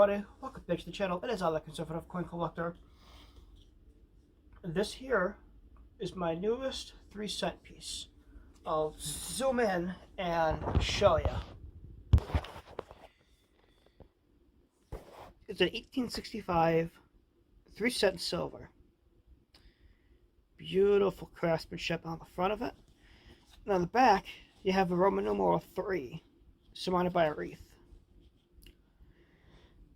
everybody, welcome back to the channel. It is I, the Conservative Coin Collector. This here is my newest 3-cent piece. I'll zoom in and show you. It's an 1865 3-cent silver. Beautiful craftsmanship on the front of it. And on the back, you have a Roman numeral 3 surrounded by a wreath.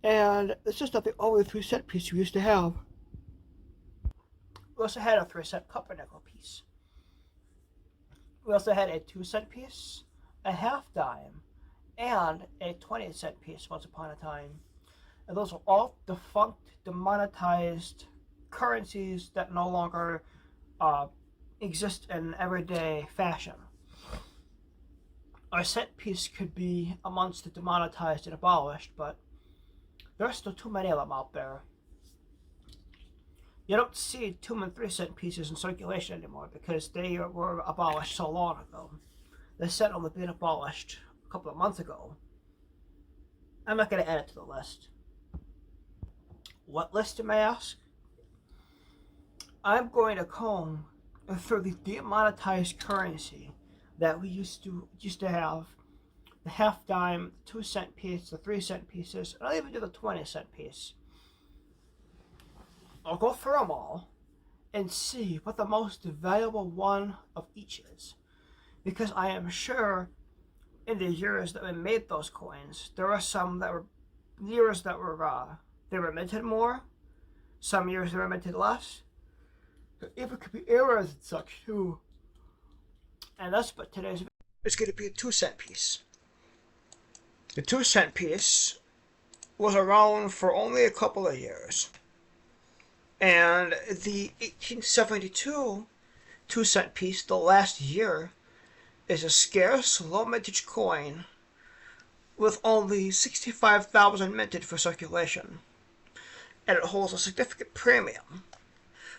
And it's just not the only 3-cent piece we used to have. We also had a 3-cent copper nickel piece. We also had a 2-cent piece, a half dime, and a 20-cent piece once upon a time. And those are all defunct, demonetized currencies that no longer exist in everyday fashion. Our cent piece could be amongst the demonetized and abolished, but there are still too many of them out there. You don't see 2- and 3-cent pieces in circulation anymore because they were abolished so long ago. The cent only being abolished a couple of months ago. I'm not going to add it to the list. What list, you may ask? I'm going to comb through the demonetized currency that we used to have. The half dime, 2-cent piece, the 3-cent pieces, and I'll even do the 20-cent piece. I'll go through them all and see what the most valuable one of each is. Because I am sure in the years that we made those coins, there are some that were years that were they were minted more, some years they were minted less. There even could be errors and such too. And that's what today's video is going to be, a 2-cent piece. The 2-cent piece was around for only a couple of years. And the 1872 2-cent piece, the last year, is a scarce, low mintage coin with only 65,000 minted for circulation. And it holds a significant premium,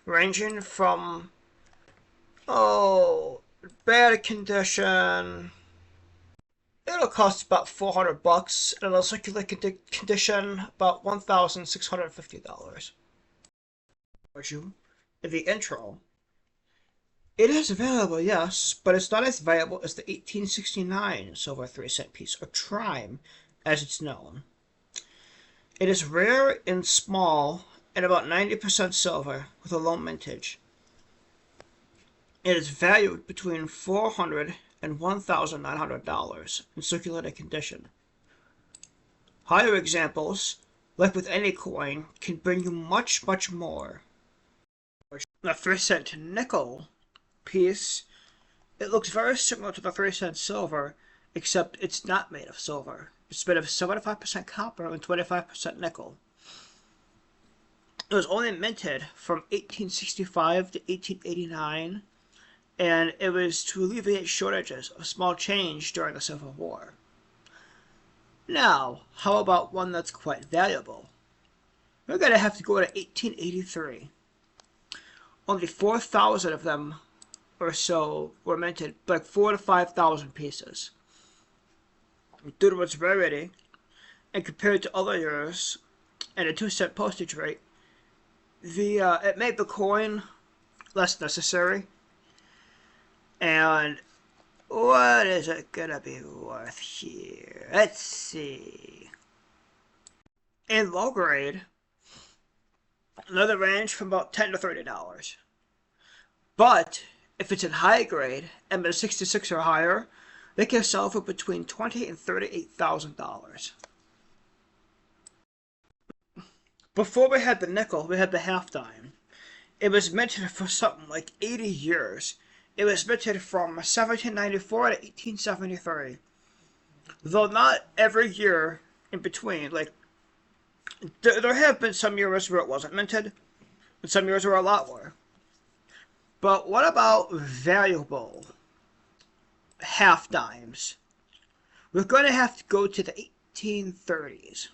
ranging from, bad condition. It'll cost about $400, and it'll circulate condition about $1,650. You in the intro. It is available, yes, but it's not as valuable as the 1869 silver 3-cent piece, or trime, as it's known. It is rare and small, and about 90% silver, with a low mintage. It is valued between $400 and $1,900 in circulating condition. Higher examples, like with any coin, can bring you much, much more. The 3-cent nickel piece, it looks very similar to the 3-cent silver, except it's not made of silver. It's made of 75% copper and 25% nickel. It was only minted from 1865 to 1889, and it was to alleviate shortages of small change during the Civil War. Now, how about one that's quite valuable? We're going to have to go to 1883. Only 4,000 of them or so were minted, like 4,000 to 5,000 pieces. Due to its rarity, and compared to other years, and a 2-cent postage rate, it made the coin less necessary. And what is it gonna be worth here? Let's see. In low grade, another range from about $10 to $30. But if it's in high grade, M66 or higher, they can sell for between $20,000 and $38,000. Before we had the nickel, we had the half dime. It was minted for something like 80 years. It was minted from 1794 to 1873. Though not every year in between. Like, there have been some years where it wasn't minted, and some years where a lot were. But what about valuable half dimes? We're going to have to go to the 1830s.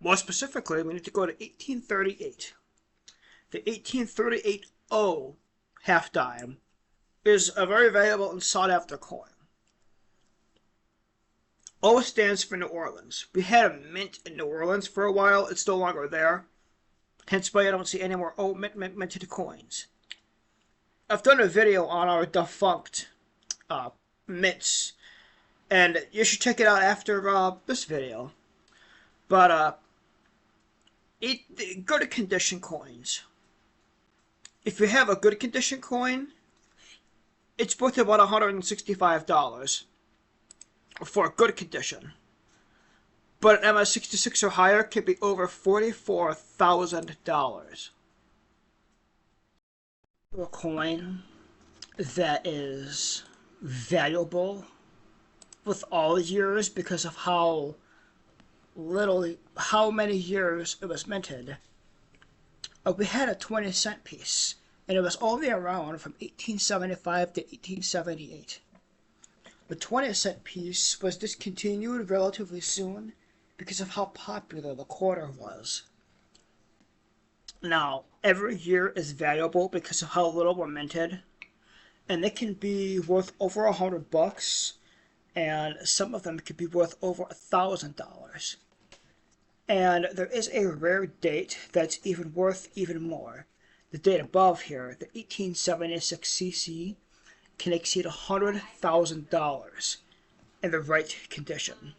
More specifically, we need to go to 1838. The 1838 O half dime is a very valuable and sought after coin. O stands for New Orleans. We had a mint in New Orleans for a while. It's no longer there. Hence why I don't see any more O minted coins. I've done a video on our defunct mints, and you should check it out after this video. But good condition coins. If you have a good condition coin, it's worth about $165 for a good condition. But an MS66 or higher can be over $44,000. A coin that is valuable with all years because of how many years it was minted. We had a 20-cent piece, and it was only around from 1875 to 1878. The 20-cent piece was discontinued relatively soon because of how popular the quarter was. Now, every year is valuable because of how little were minted, and they can be worth over $100, and some of them could be worth over $1,000. And there is a rare date that's even worth even more. The date above here, the 1876 CC, can exceed $100,000 in the right condition.